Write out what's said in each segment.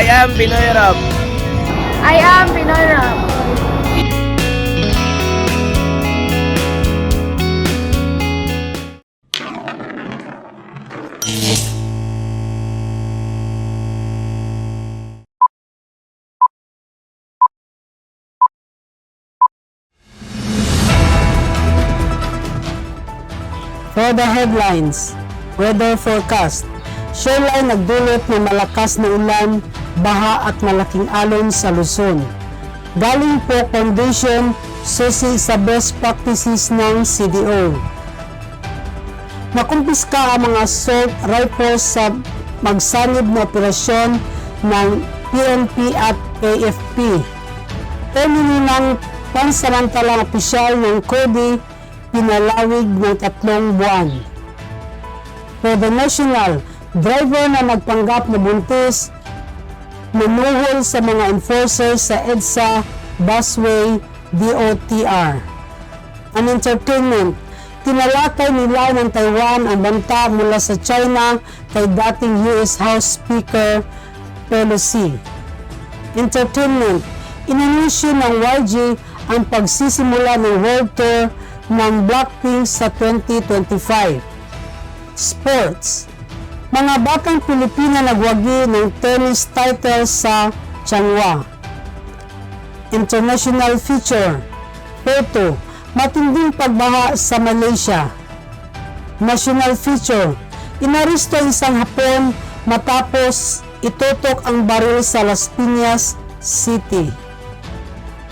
I am Pinoy Rob. I am Pinoy Rob. For the headlines, weather forecast. Shoreline nagdulot ng malakas na ulan, baha at malaking alon sa Luzon. Galing po Foundation, susi sa best practices ng CDO. Nakumpiska ang mga assault rifles sa magsanib na operasyon ng PNP at AFP. Termino ng pansamantalang opisyal ng CODI, pinalawig ng 3 buwan. For the national, driver na nagpanggap na buntis, namuhol sa mga enforcers sa EDSA, Busway, DOTR. An entertainment, tinalakay nila ng Taiwan ang banta mula sa China kay dating US House Speaker Pelosi. Entertainment, inanunsyo ng YG ang pagsisimula ng world tour ng Blackpink sa 2025. Sports, mga batang Pilipina nagwagi ng tennis title sa Changhua. International feature, photo, matinding pagbaha sa Malaysia. National feature, inaresto isang Hapon matapos itutok ang baril sa Las Piñas City.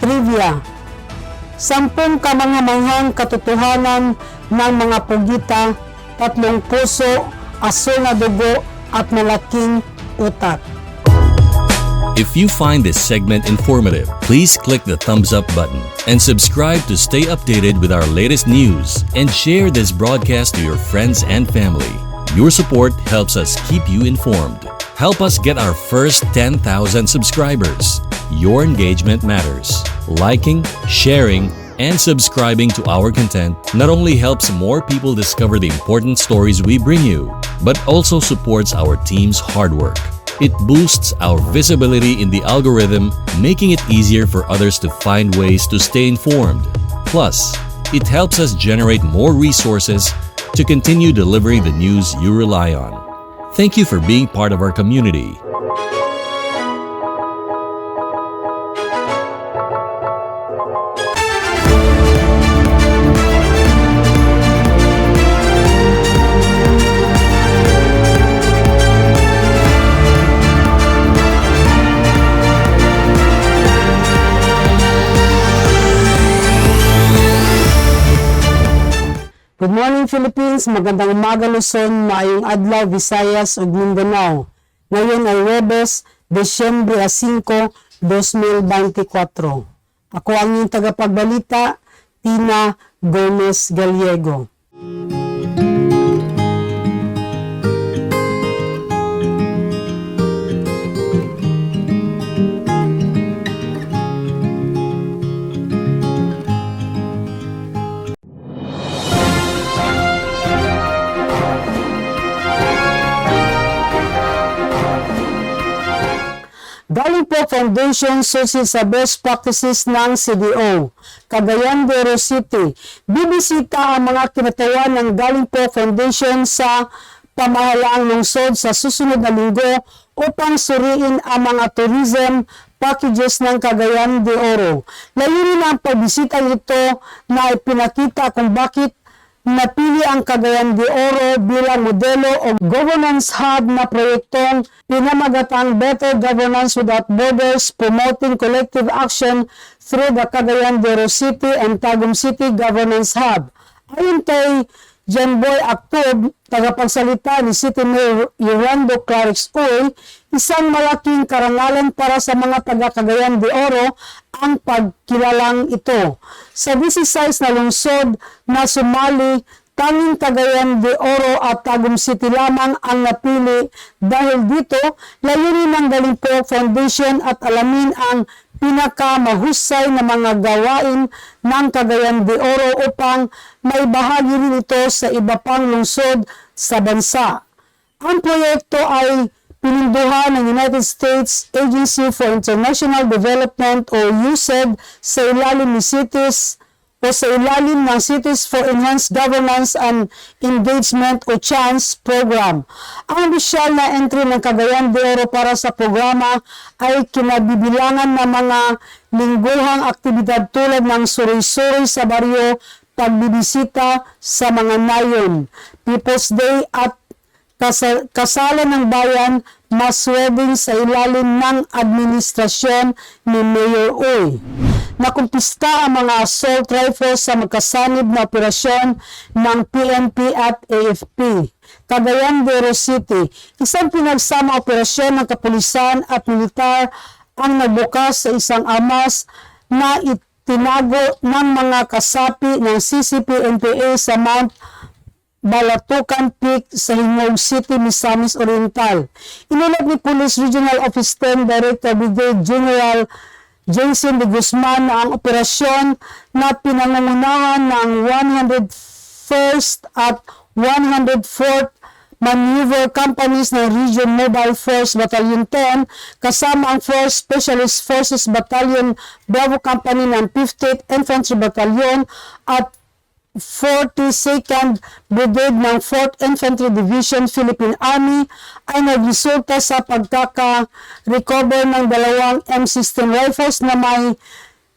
Trivia, 10 kamanghang katotohanan ng mga pugita, 3 puso, aso na dugo at malaking utak. If you find this segment informative, please click the thumbs up button and subscribe to stay updated with our latest news, and share this broadcast to your friends and family. Your support helps us keep you informed. Help us get our first 10,000 subscribers. Your engagement matters. Liking, sharing, and subscribing to our content not only helps more people discover the important stories we bring you, but also supports our team's hard work. It boosts our visibility in the algorithm, making it easier for others to find ways to stay informed. Plus, it helps us generate more resources to continue delivering the news you rely on. Thank you for being part of our community. Good morning Philippines, magandang umaga Luzon, maayong adlaw Visayas ug Mindanao. Ngayon ay Huwebes, Desyembre 5, 2024. Ako ang inyong tagapagbalita, Tina Gomez Gallego. Galing po Foundation susi sa best practices ng CDO, Cagayan de Oro City. Bibisita ang mga kinatawan ng Galing po Foundation sa pamahalaang lungsod sa susunod na linggo upang suriin ang mga tourism packages ng Cagayan de Oro. Layunin ang pagbisita nito na ipinakita kung bakit napili ang Cagayan de Oro bilang modelo o governance hub na proyektong pinamagatang Better Governance Without Borders, Promoting Collective Action through the Cagayan de Oro City and Tagum City Governance Hub. Ayon kay Janboy Aktob, tagapagsalita ni City Mayor Yolando Clarix Uy, isang malaking karangalan para sa mga taga-Cagayan de Oro ang pagkilalang ito. Sa 16 na lungsod na sumali, tanging Cagayan de Oro at Tagum City lamang ang napili. Dahil dito, layunin ng Galing po Foundation at alamin ang pinakamahusay na mga gawain ng Cagayan de Oro upang maibahagi rin ito sa iba pang lungsod sa bansa. Ang proyekto ay Pininduhan ng United States Agency for International Development o USAID sa ilalim ni Cities for Enhanced Governance and Engagement o CHANCE program. Ang opisyal na entry ng Cagayan de Oro para sa programa ay kinabibilangan ng mga lingguhang aktibidad tulad ng suri-suri sa baryo, pagbibisita sa mga nayon, People's Day at kasalan ng bayan, mas wedding sa ilalim ng administrasyon ni Mayor Uy. Nakumpiska ang mga assault rifles sa magkasanib na operasyon ng PNP at AFP. Cagayan de Oro City, isang pinagsama operasyon ng kapulisan at militar ang nagbukas sa isang armas na itinago ng mga kasapi ng CCP-NPA sa Mount Balatucan Peak sa Hingog City, Misamis Oriental. Inulat ni Police Regional Office 10 Director Brigadier General Jason de Guzman na ang operasyon na pinangungunahan ng 101st at 104th Maneuver Companies ng Region Mobile Force Battalion 10 kasama ang 4th Specialist Forces Battalion Bravo Company ng 50th Infantry Battalion at 42nd Brigade ng 4th Infantry Division Philippine Army ay nagresulta sa pagkaka-recover ng dalawang M16 rifles na may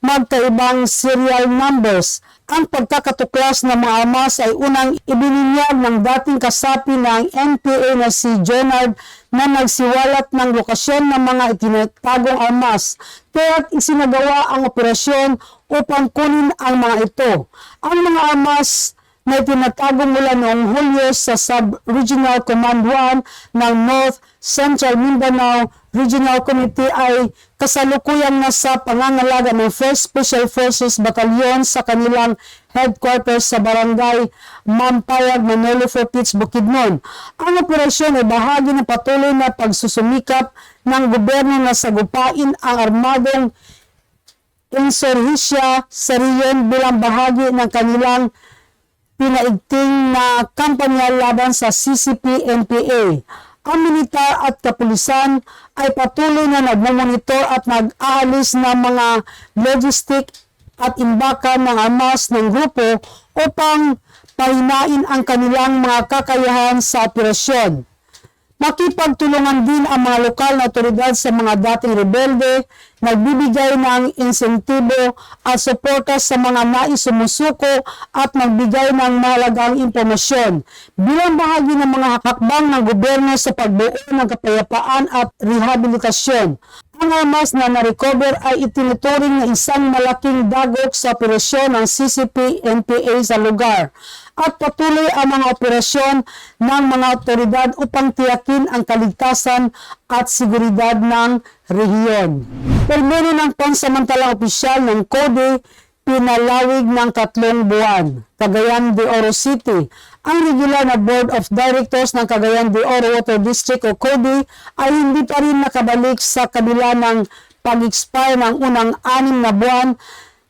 magkaibang serial numbers. Ang pagkakatuklas ng mga armas ay unang ibininyag ng dating kasapi ng NPA na si Jonard na nagsiwalat ng lokasyon ng mga itinatagong armas, kaya't isinagawa ang operasyon upang kunin ang mga ito. Ang mga armas na itinatago mula noong Hulyo sa Sub-Regional Command 1 ng North Central Mindanao Regional Committee ay kasalukuyang nasa pangangalaga ng 1st Special Forces Battalion sa kanilang headquarters sa Barangay Mampayag, Manolo Fortich, Bukidnon. Ang operasyon ay bahagi ng patuloy na pagsusumikap ng gobyerno na sagupain ang armadong insurhisya sa riyon bilang bahagi ng kanilang pinaigting na kampanya laban sa CCP-NPA. Ang militar at kapulisan ay patuloy na nagmamonitor at nag-aalis ng mga logistic at imbakan ng armas ng grupo upang pahinain ang kanilang mga kakayahan sa operasyon. Makipagtulungan din ang mga lokal na otoridad sa mga dating rebelde, nagbibigay ng insentibo at suporta sa mga nais sumusuko at magbigay ng mahalagang impormasyon bilang bahagi ng mga hakbang ng gobyerno sa pagbuo ng kapayapaan at rehabilitasyon. Ang armas na na-recover ay itinuturing na isang malaking dagok sa operasyon ng CCP-NPA sa lugar at patuloy ang mga operasyon ng mga otoridad upang tiyakin ang kaligtasan at seguridad ng rehiyon. Termino ng pansamantalang opisyal ng CODE, pinalawig ng 3 buwan. Cagayan de Oro City. Ang regular na Board of Directors ng Cagayan de Oro Water District o CODE ay hindi pa rin nakabalik sa kabila ng pag-expire ng unang 6 na buwan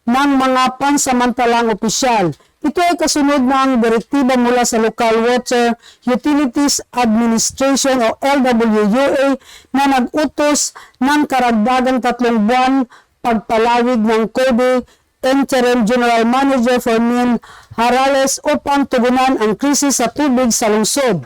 ng mga pansamantalang opisyal. Ito ay kasunod ng direktiba mula sa Local Water Utilities Administration o LWUA na nag-utos ng karagdagang 3 buwan pagpalawig ng CODE Interim General Manager Fermin Harales upang tugunan ang krisis sa tubig sa lungsod.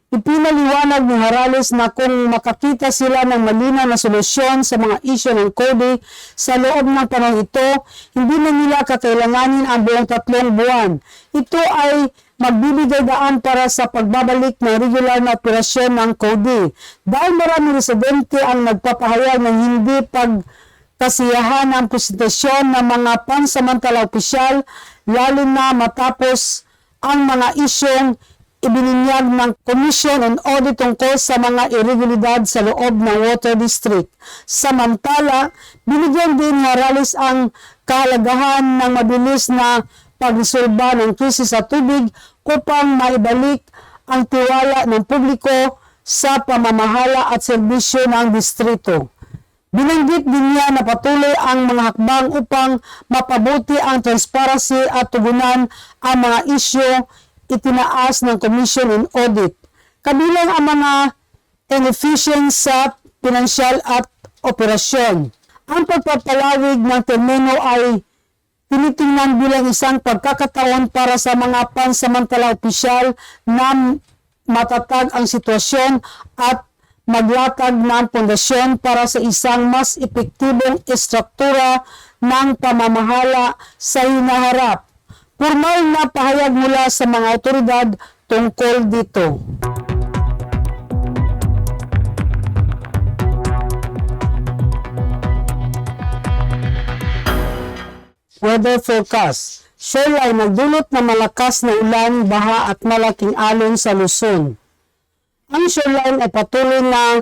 Ipinaliwanag ni Harales na kung makakita sila ng malinaw na solusyon sa mga isyu ng CODE sa loob ng panahon ito, hindi na nila kakailanganin ang buong 3 buwan. Ito ay magbibigay daan para sa pagbabalik ng regular na operasyon ng CODE. Dahil maraming residente ang nagpapahayag ng hindi pagkasiyahan ng presentasyon ng mga pansamantala opisyal, lalo na matapos ang mga isyong ibininyag ng Commission on Audit tungkol sa mga irregularidad sa loob ng Water District. Samantala, binigyan din ni Harales ang kahalagahan ng mabilis na pagresolba ng krisis sa tubig upang maibalik ang tiwala ng publiko sa pamamahala at serbisyo ng distrito. Binanggit din niya na patuloy ang mga hakbang upang mapabuti ang transparency at tugunan ang mga isyu itinaas ng Commission on Audit. Kabilang ang mga inefficient sa pinansyal at operasyon. Ang pagpapalawig ng termino ay tinitingnan bilang isang pagkakataon para sa mga pansamantala opisyal na matatag ang sitwasyon at maglatag ng pundasyon para sa isang mas epektibong estruktura ng pamamahala sa hinaharap. Formal na pahayag mula sa mga otoridad tungkol dito. Weather forecast. Shoreline nagdulot ng malakas na ulan, baha at malaking alon sa Luzon. Ang shoreline ay patuloy na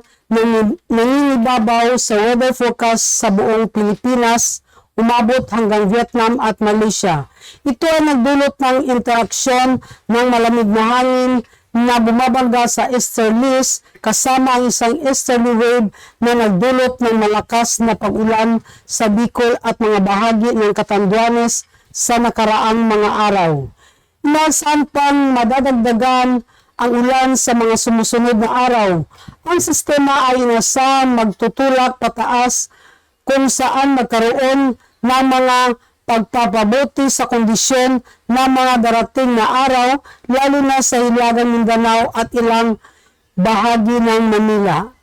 nangingibabaw sa weather forecast sa buong Pilipinas, umabot hanggang Vietnam at Malaysia. Ito ay nagdulot ng interaksyon ng malamig na hangin na bumabangga sa easterlies kasama ang isang easterly wave na nagdulot ng malakas na pag-ulan sa Bicol at mga bahagi ng Catanduanes sa nakaraang mga araw. Inaasahan pang madadagdagan ang ulan sa mga sumusunod na araw. Ang sistema ay inaasahan magtutulak pataas kung saan magkaroon ng mga pagpapabuti sa kondisyon ng mga darating na araw, lalo na sa Hilagang Mindanao at ilang bahagi ng Manila.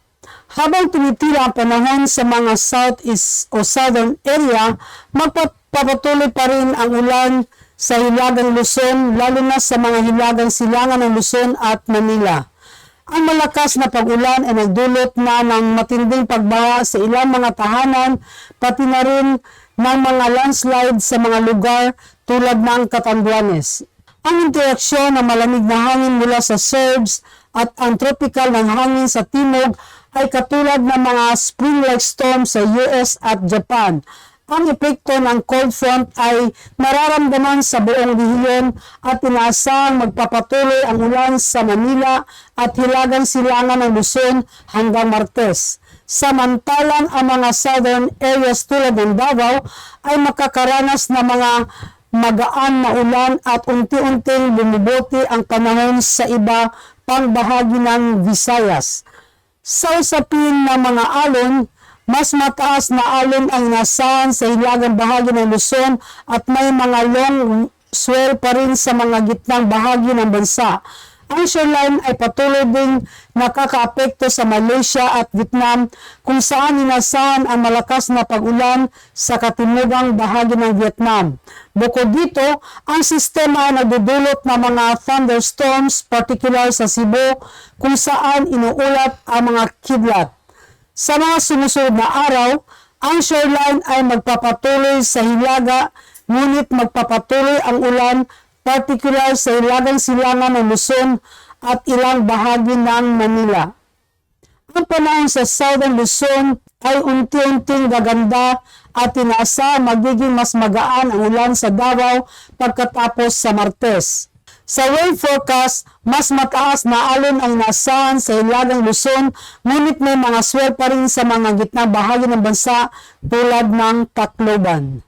Habang tumitira ang panahon sa mga southeast o southern area, magpapatuloy pa rin ang ulan sa Hilagang Luzon, lalo na sa mga hilagang silangan ng Luzon at Manila. Ang malakas na pag-ulan ay nagdulot na ng matinding pagbaha sa ilang mga tahanan, pati na rin ng mga landslide sa mga lugar tulad ng Catanduanes. Ang interaksyon ng malamig na hangin mula sa surge at ang tropical ng hangin sa timog ay katulad ng mga spring-like storm sa US at Japan. Ang epekto ng cold front ay nararamdaman sa buong rehiyon at inaasahang magpapatuloy ang ulan sa Manila at hilagang silangan ng Luzon hanggang Martes. Samantalang ang mga southern areas tulad ng Davao ay makakaranas ng mga magaan na ulan at unti-unting bumubuti ang panahon sa iba pang bahagi ng Visayas. Sa usapin ng mga alon, mas mataas na alon ang inasahan sa hilagang bahagi ng Luzon at may mga long swell pa rin sa mga gitnang bahagi ng bansa. Ang shoreline ay patuloy ding nakakaapekto sa Malaysia at Vietnam kung saan inasahan ang malakas na pag-ulan sa katimugang bahagi ng Vietnam. Bukod dito, ang sistema ay nagdudulot ng mga thunderstorms, particular sa Cebu, kung saan inuulat ang mga kidlat. Sa mga sumusunod na araw, ang shoreline ay magpapatuloy sa hilaga, ngunit magpapatuloy ang ulan, particular sa hilagang silangan ng Luzon at ilang bahagi ng Manila. Ang panahon sa Southern Luzon ay unti-unting gaganda at inaasa magiging mas magaan ang ulan sa Davao pagkatapos sa Martes. Sa wave forecast, mas mataas na alon ang inaasahan sa hilagang Luzon, ngunit may mga swell pa rin sa mga gitnang bahagi ng bansa tulad ng Tacloban.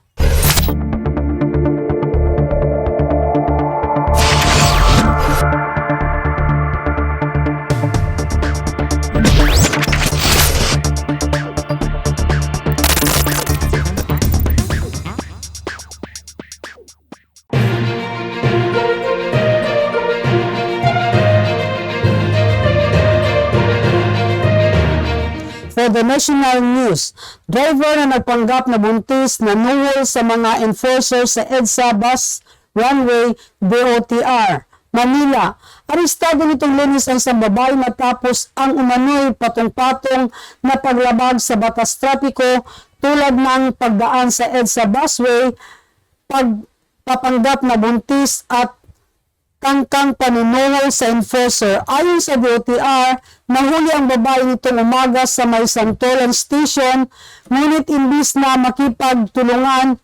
For the national news, driver na nagpanggap na buntis na nuhol sa mga enforcer sa EDSA Bus Runway DOTR, Manila. Arestado nitong Lunes ang isang babae matapos ang umano'y patong-patong na paglabag sa batas trapiko tulad ng pagdaan sa EDSA Busway, pagpapanggap na buntis at tangkang panunuhol sa enforcer. Ayon sa DOTR, nahuli ang babae nitong umaga sa may Santolan Station, ngunit imbis na makipagtulungan,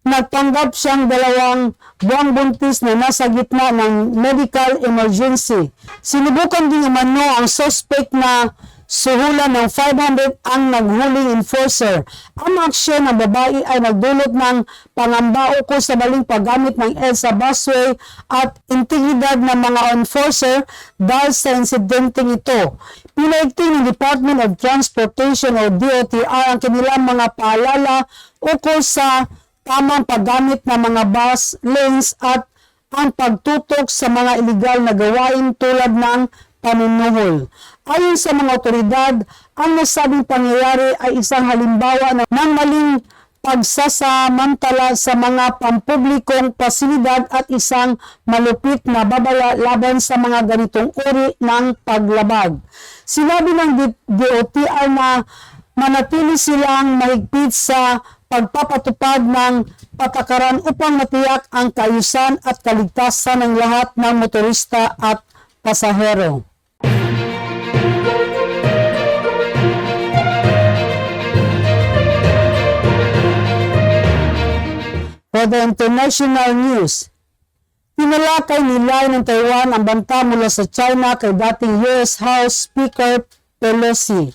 nagpanggap siyang 2 buwang buntis na nasa gitna ng medical emergency. Sinubukan din umano ang suspect na suhulan ng 500 ang naghuling enforcer. Ang aksyon ng babae ay nagdulot ng pangamba ukol sa maling paggamit ng EDSA Busway at integridad ng mga enforcer dahil sa insidenteng ito. Pinaigting ng Department of Transportation o DOTR ang kanilang mga paalala ukol sa tamang paggamit ng mga bus lanes at ang pagtutok sa mga iligal na gawain tulad ng panunuhol. Ayon sa mga otoridad, ang nasabing pangyayari ay isang halimbawa ng maling pagsasamantala sa mga pampublikong pasilidad at isang malupit na babala laban sa mga ganitong uri ng paglabag. Sinabi ng DOTR na manatili silang mahigpit sa pagpapatupad ng patakaran upang matiyak ang kaayusan at kaligtasan ng lahat ng motorista at pasahero. For the international news, tinalakay nilay ng Taiwan ang banta mula sa China kay dating US House Speaker Pelosi.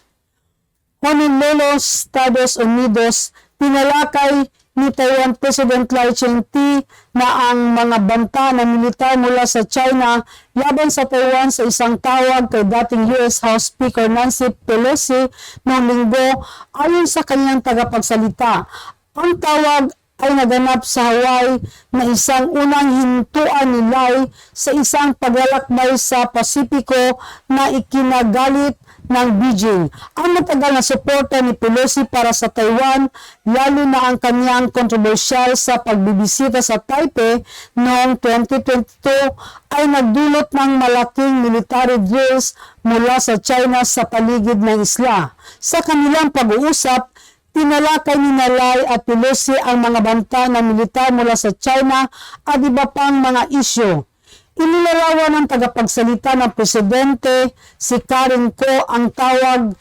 Honolulu, Estados Unidos, tinalakay ni Taiwan President Lai Ching-te na ang mga banta na militar mula sa China laban sa Taiwan sa isang tawag kay dating US House Speaker Nancy Pelosi noong Linggo ayon sa kanyang tagapagsalita. Ang tawag ay naganap sa Hawaii na isang unang hintuan ni Lai sa isang paglalakbay sa Pasipiko na ikinagalit ng Beijing. Ang matagal na suporta ni Pelosi para sa Taiwan, lalo na ang kanyang kontrobersyal sa pagbibisita sa Taipei noong 2022 ay nagdulot ng malaking military drills mula sa China sa paligid ng isla. Sa kanilang pag-uusap, tinalakay ni Lai at Pelosi ang mga banta ng militar mula sa China at iba pang mga isyu. Inilarawan ng tagapagsalita ng presidente si Karen Ko ang tawag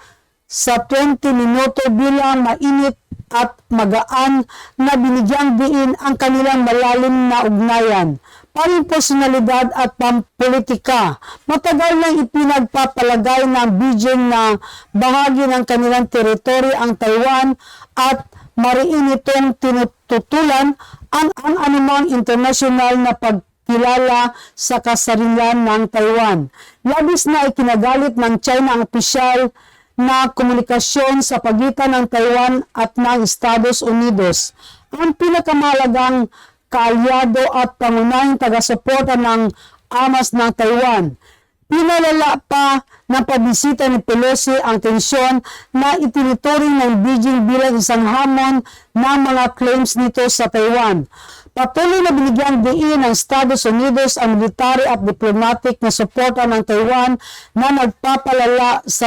sa 20 minuto bilang mainit at magaan na binigyang diin ang kanilang malalim na ugnayan, paring personalidad at pampolitika. Matagal nang ipinagpapalagay ng Beijing na bahagi ng kanilang teritoryo ang Taiwan at mariin itong tinututulan ang anumang internasyonal na pagkilala sa kasarilan ng Taiwan. Labis na ikinagalit ng China ang opisyal na komunikasyon sa pagitan ng Taiwan at ng Estados Unidos. Ang pinakamahalagang kaalyado at pangunahing taga-suporta ng amas ng Taiwan. Pinalala pa ng pagbisita ni Pelosi ang tensyon na itinuturing ng Beijing bilang isang hamon ng mga claims nito sa Taiwan. Patuloy na binigyang diin ng Estados Unidos ang military at diplomatic na suporta ng Taiwan na nagpapalala sa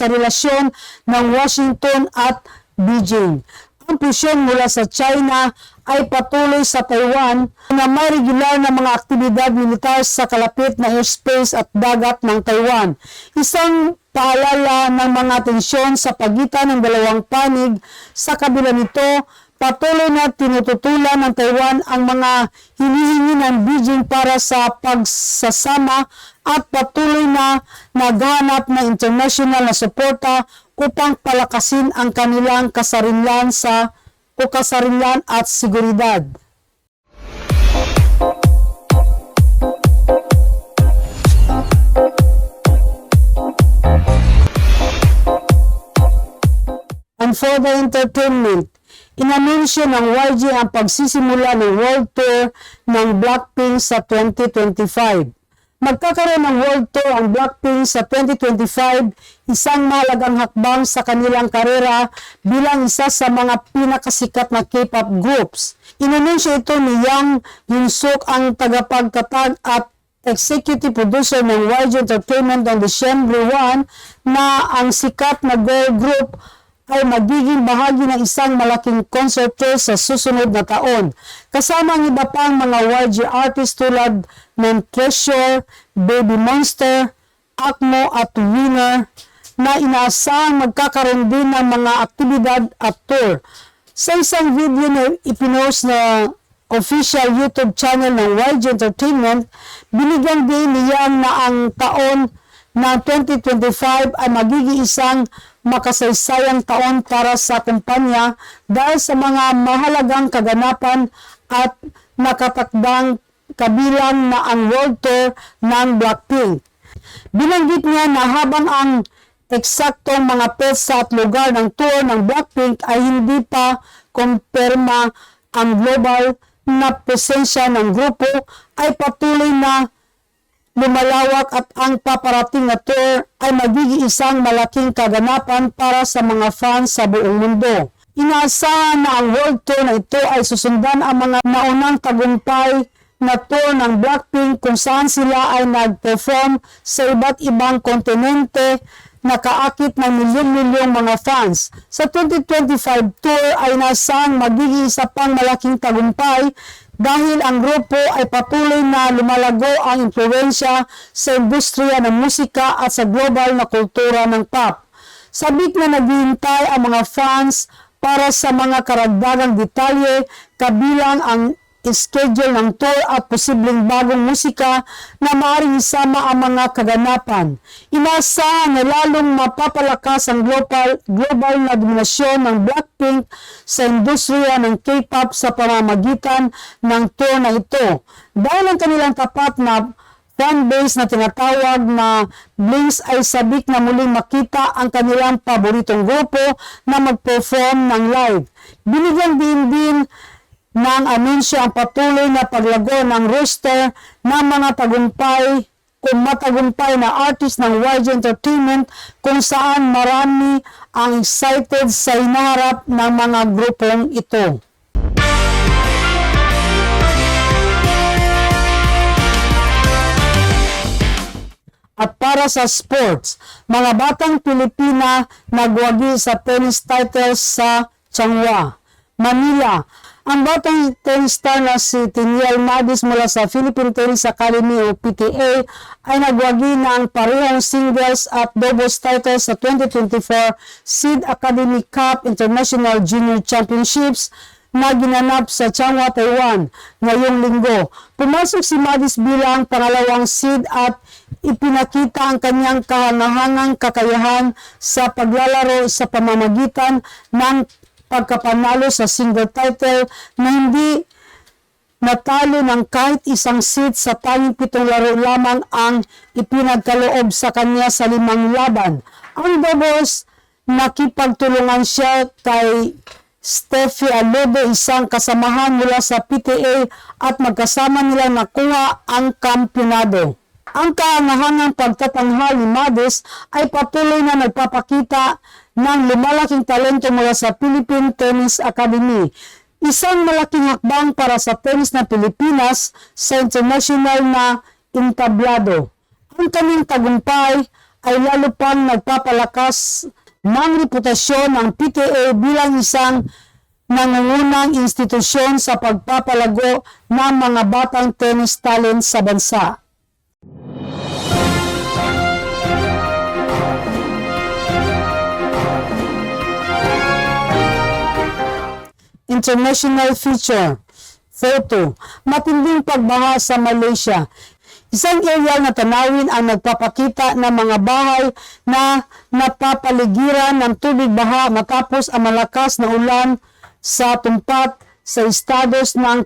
relasyon ng Washington at Beijing. Ang presyon mula sa China ay patuloy sa Taiwan na may regular na mga aktibidad militar sa kalapit na airspace at dagat ng Taiwan. Isang paalala ng mga tensyon sa pagitan ng dalawang panig. Sa kabila nito, patuloy na tinututulan ng Taiwan ang mga hinihingi ng Beijing para sa pagsasama at patuloy na naghahanap ng international na suporta upang palakasin ang kanilang kasarilan at seguridad. And for the entertainment, inanunsyo ng YG ang pagsisimula ng world tour ng Blackpink sa 2025. Magkakaroon ng world tour ang Blackpink sa 2025, isang mahalagang hakbang sa kanilang karera bilang isa sa mga pinakasikat na K-pop groups. Inanunsyo ito ni Yang Hyun-suk, ang tagapagtatag at executive producer ng YG Entertainment noong December 1 na ang sikat na girl group ay magiging bahagi ng isang malaking concert tour sa susunod na taon. Kasama ang iba pang mga YG artists tulad ng Treasure, Baby Monster, Akmo at Winner na inaasahang magkakaroon din ng mga aktibidad at tour. Sa isang video na ipinost na official YouTube channel ng YG Entertainment, binigyan din niya na ang taon na 2025 ay magiging isang makasaysayang taon para sa kumpanya dahil sa mga mahalagang kaganapan at nakatakdang kabilang na ang world tour ng Blackpink. Binanggit niya na habang ang eksaktong mga petsa at lugar ng tour ng Blackpink ay hindi pa kumpirma, ang global na presensya ng grupo ay patuloy na lumalawak at ang paparating na tour ay magiging isang malaking kaganapan para sa mga fans sa buong mundo. Inaasahan na ang world tour na ito ay susundan ang mga naunang tagumpay na tour ng Blackpink kung saan sila ay nag-perform sa iba't ibang kontinente, nakaakit ng milyon-milyong mga fans. Sa 2025 tour ay nasang magiging isa pang malaking tagumpay dahil ang grupo ay patuloy na lumalago ang impluwensya sa industriya ng musika at sa global na kultura ng pop. Sabik na naghihintay ang mga fans para sa mga karagdagang detalye kabilang ang schedule ng tour at posibleng bagong musika na maaaring isama ang mga kaganapan. Inaasahan na lalong mapapalakas ang global na dominasyon ng Blackpink sa industriya ng K-pop sa pamamagitan ng tour na ito. Dahil ang kanilang tapat na fanbase na tinatawag na Blinks ay sabik na muling makita ang kanilang paboritong grupo na mag-perform ng live. Binigyan din ng anunsyo ang patuloy na paglago ng roster ng mga matagumpay na artist ng YG Entertainment kung saan marami ang excited sa hinaharap ng mga grupong ito. At para sa sports, mga batang Pilipina nagwagi sa tennis titles sa Changhua, Manila. Ang batang tennis star na si Tiniel Madis mula sa Philippine Tennis Academy o PTA ay nagwagi ng parehong singles at doubles titles sa 2024 SEED Academy Cup International Junior Championships na ginanap sa Changhua, Taiwan ngayong linggo. Pumasok si Madis bilang pangalawang seed at ipinakita ang kanyang kahangahangang kakayahan sa paglalaro sa pamamagitan ng pagkapanalo sa single title na hindi natalo ng kahit isang seed sa tanging 7 laro lamang ang ipinagkaloob sa kanya sa 5 laban. Ang doubles, nakipagtulungan siya kay Steffi Alodo, isang kasamahan mula sa PTA at magkasama nila nakuha ang kampyonado. Ang kahangahangang pagtatanghal ni Madis ay patuloy na nagpapakita ng lumalaking talento mula sa Philippine Tennis Academy. Isang malaking hakbang para sa tennis ng Pilipinas sa international na entablado. Ang kanyang tagumpay ay lalo pang nagpapalakas ng reputasyon ng PTA bilang isang nangungunang institusyon sa pagpapalago ng mga batang tennis talent sa bansa. International feature. Photo. Matinding pagbaha sa Malaysia. Isang aerial na tanawin ang nagpapakita ng mga bahay na napapaligiran ng tubig baha matapos ang malakas na ulan sa tumpat sa estados ng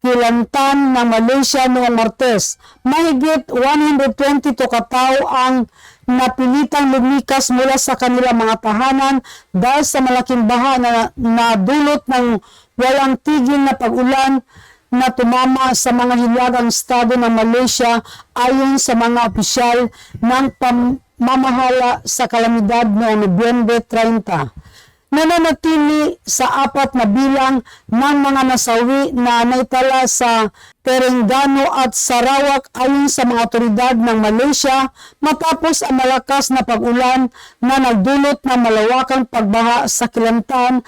Kelantan ng Malaysia noong Martes. Mahigit 122 katao ang napilitang lumikas mula sa kanilang mga tahanan dahil sa malaking baha na dulot ng walang tigil na pag-ulan na tumama sa mga hilagang estado ng Malaysia ayon sa mga opisyal ng pamamahala sa kalamidad noong Nobyembre 30. Nananatili sa 4 na bilang ng mga nasawi na naitala sa Terengganu at Sarawak ayon sa mga otoridad ng Malaysia matapos ang malakas na pag-ulan na nagdulot ng malawakang pagbaha sa Kelantan,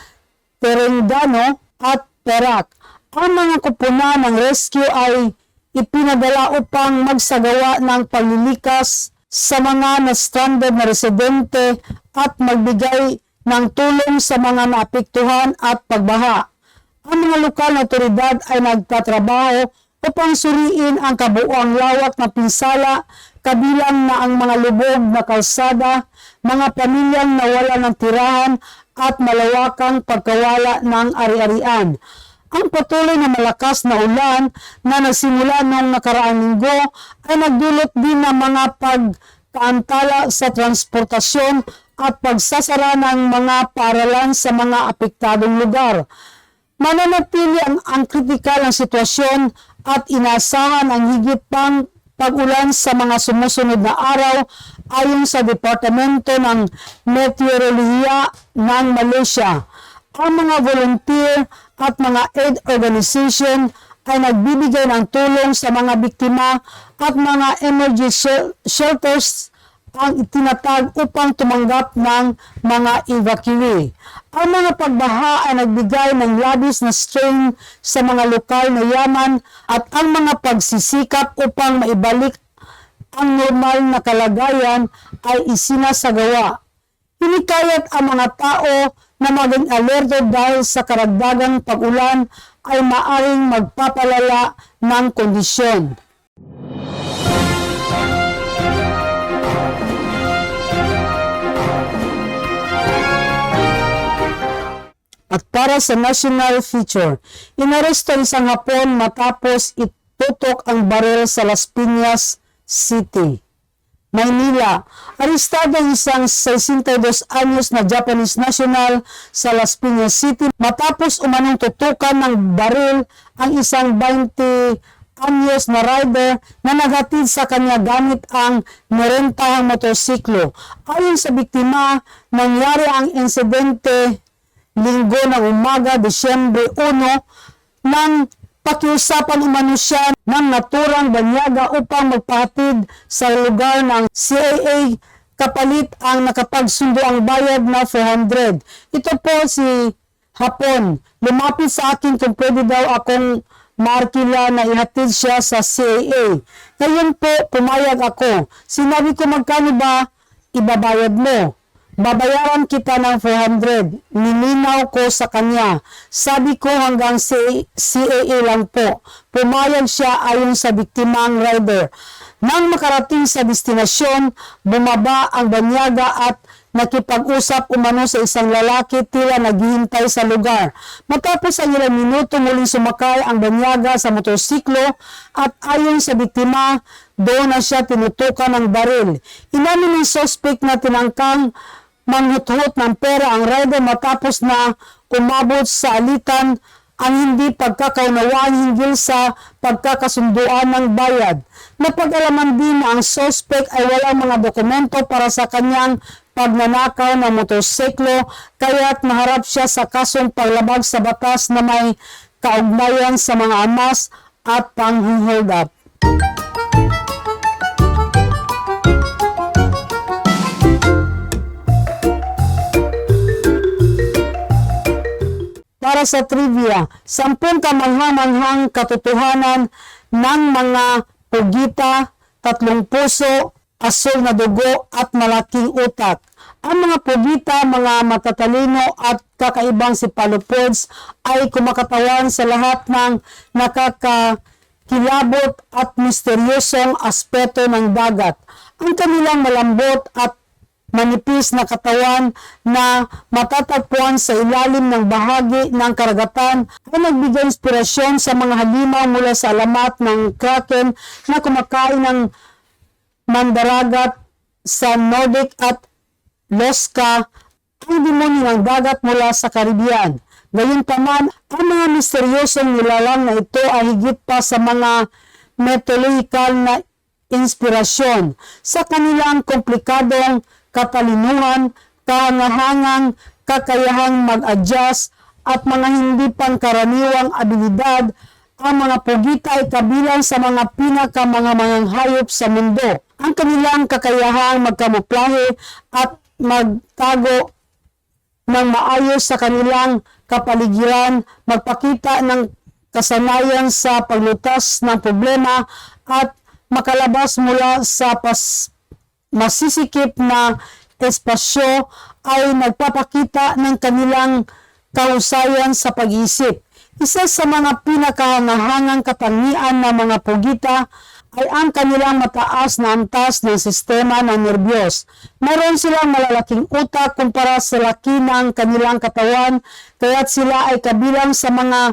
Terengganu at Perak. Ang mga kupuna ng rescue ay ipinadala upang magsagawa ng paglilikas sa mga na-stranded na residente at magbigay ng tulong sa mga naapektuhan at pagbaha. Ang mga lokal na otoridad ay nagtatrabaho upang suriin ang kabuuang lawak na pinsala, kabilang na ang mga lubog na kalsada, mga pamilyang nawala ng tirahan at malawakang pagkawala ng ari-arian. Ang patuloy na malakas na ulan na nagsimula noong nakaraang linggo ay nagdulot din ng mga pagkaantala sa transportasyon at pagsasara ng mga paaralan sa mga apektadong lugar. Mananatili ang kritikal ang sitwasyon at inasahan ang higit pang pag-ulan sa mga sumusunod na araw ayon sa Departamento ng Meteorolohiya ng Malaysia. Ang mga volunteer at mga aid organization ay nagbibigay ng tulong sa mga biktima at mga emergency shelters ang itinatag upang tumanggap ng mga evacuee. Ang mga pagbaha ay nagbigay ng labis na strain sa mga lokal na yaman at ang mga pagsisikap upang maibalik ang normal na kalagayan ay isinasagawa. Hinikayat ang mga tao na maging alerto dahil sa karagdagang pag-ulan ay maaring magpapalala ng kondisyon. At para sa national feature, inaresto isang Hapon matapos itutok ang baril sa Las Piñas City, Maynila. Arestado ang isang 62 anyos na Japanese national sa Las Piñas City matapos umanong tutukan ng baril ang isang 20 anyos na rider na naghatid sa kanya gamit ang merentahang motorsiklo. Ayon sa biktima, nangyari ang insidente Linggo ng umaga, Disyembre 1, nang pakiusapan umano siya ng naturang banyaga upang magpahatid sa lugar ng CAA kapalit ang nakapagsundo ang bayad na 400. Ito po si Hapon. Lumapit sa akin kung pwede daw akong markila na ihatid siya sa CAA. Ngayon po, pumayag ako. Sinabi ko, magkano ba ibabayad mo? Babayaran kita ng 400. Nilinaw ko sa kanya. Sabi ko hanggang CAA lang po. Pumayag siya ayon sa biktimang rider. Nang makarating sa destinasyon, bumaba ang banyaga at nakipag-usap umano sa isang lalaki tila naghihintay sa lugar. Matapos ang ilang minuto muling sumakay ang banyaga sa motorsiklo at ayon sa biktima, doon na siya tinutukan ng baril. Inamin ng suspect na tinangkang manghuthut ng pera ang rider matapos na umabot sa alitan ang hindi pagkakaunawaan hinggil sa pagkakasunduan ng bayad. Napag-alaman din na ang suspect ay walang mga dokumento para sa kanyang pagnanakaw ng motorsiklo kaya't naharap siya sa kasong paglabag sa batas na may kaugnayan sa mga amas at pang-hold up. Para sa trivia, 10 kamangha-manghang katotohanan ng mga pugita, 3 puso, asul na dugo at malaking utak. Ang mga pugita, mga matatalino at kakaibang sipalupods ay kumakatawan sa lahat ng nakakakilabot at misteryosong aspeto ng dagat. Ang kanilang malambot at manipis na katawan na matatagpuan sa ilalim ng bahagi ng karagatan ay nagbigay inspirasyon sa mga halimaw mula sa alamat ng kraken na kumakain ng mandaragat sa Nordic at Loska, ang demonyo ng dagat mula sa Caribbean. Gayunpaman, ang mga misteryosong nilalang na ito ay higit pa sa mga mythological na inspirasyon sa kanilang komplikadong katalinuhan, kahangahangang kakayahang mag-adjust at mga hindi pangkaraniwang abilidad. Ang mga pugita ay kabilang sa mga pinakamangamangang hayop sa mundo. Ang kanilang kakayahang magkamuflahe at magtago ng maayos sa kanilang kapaligiran, magpakita ng kasanayan sa paglutas ng problema at makalabas mula sa masisikip na espasyo ay nagpapakita ng kanilang kahusayan sa pag-iisip. Isa sa mga pinakahangahangang katangian ng mga pugita ay ang kanilang mataas na antas ng sistema ng nerbiyos. Mayroon silang malalaking utak kumpara sa laki ng kanilang katawan, kaya't sila ay kabilang sa mga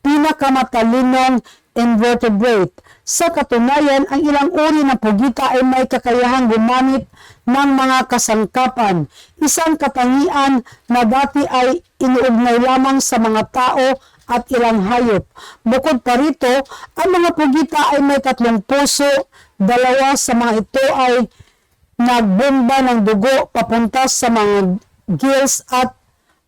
pinakamatalinong invertebrate. Sa katunayan, ang ilang uri ng pugita ay may kakayahang gumamit ng mga kasangkapan, isang katangian na dati ay inuugnay lamang sa mga tao at ilang hayop. Bukod pa rito, ang mga pugita ay may 3 puso, 2 sa mga ito ay nagbomba ng dugo papunta sa mga gills at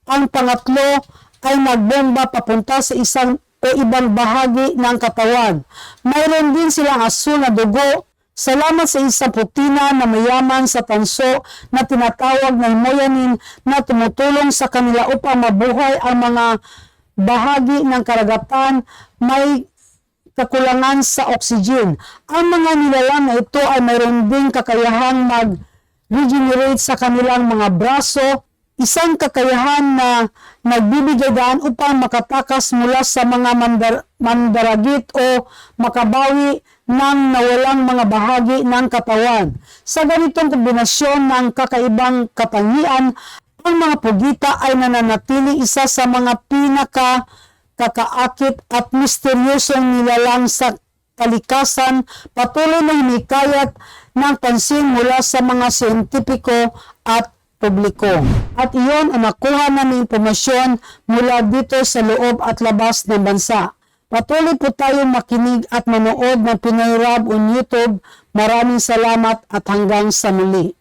ang pangatlo ay nagbomba papunta sa isang o ibang bahagi ng katawan. Mayroon din silang asul na dugo. Salamat sa isang protina na mayaman sa tanso na tinatawag na melanin na tumutulong sa kanila upang mabuhay ang mga bahagi ng karagatan may kakulangan sa oxygen. Ang mga nilalang na ito ay mayroon din kakayahang mag-regenerate sa kanilang mga braso, isang kakayahan na nagbibigay daan upang makatakas mula sa mga mandaragit o makabawi ng nawalang mga bahagi ng katawan. Sa ganitong kombinasyon ng kakaibang katangian, ang mga pugita ay nananatili isa sa mga kakaakit at misteryosong nilalang sa kalikasan, patuloy na humikayat ng pansin mula sa mga siyentipiko at publiko. At iyon ang nakuha namin impormasyon mula dito sa loob at labas ng bansa. Patuloy po tayong makinig at manood ng Pinoy Rab on YouTube. Maraming salamat at hanggang sa muli.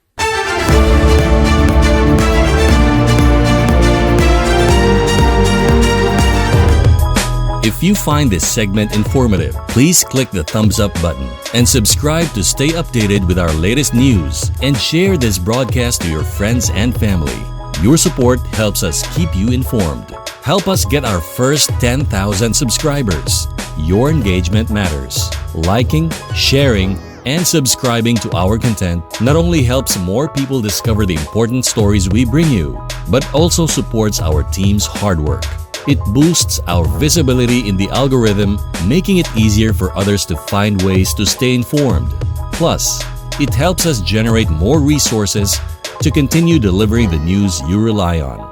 If you find this segment informative, please click the thumbs up button and subscribe to stay updated with our latest news and share this broadcast to your friends and family. Your support helps us keep you informed. Help us get our first 10,000 subscribers. Your engagement matters. Liking, sharing, and subscribing to our content not only helps more people discover the important stories we bring you, but also supports our team's hard work. It boosts our visibility in the algorithm, making it easier for others to find ways to stay informed. Plus, it helps us generate more resources to continue delivering the news you rely on.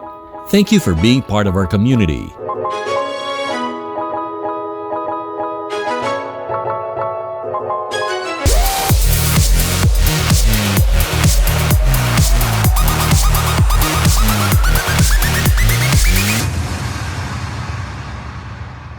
Thank you for being part of our community.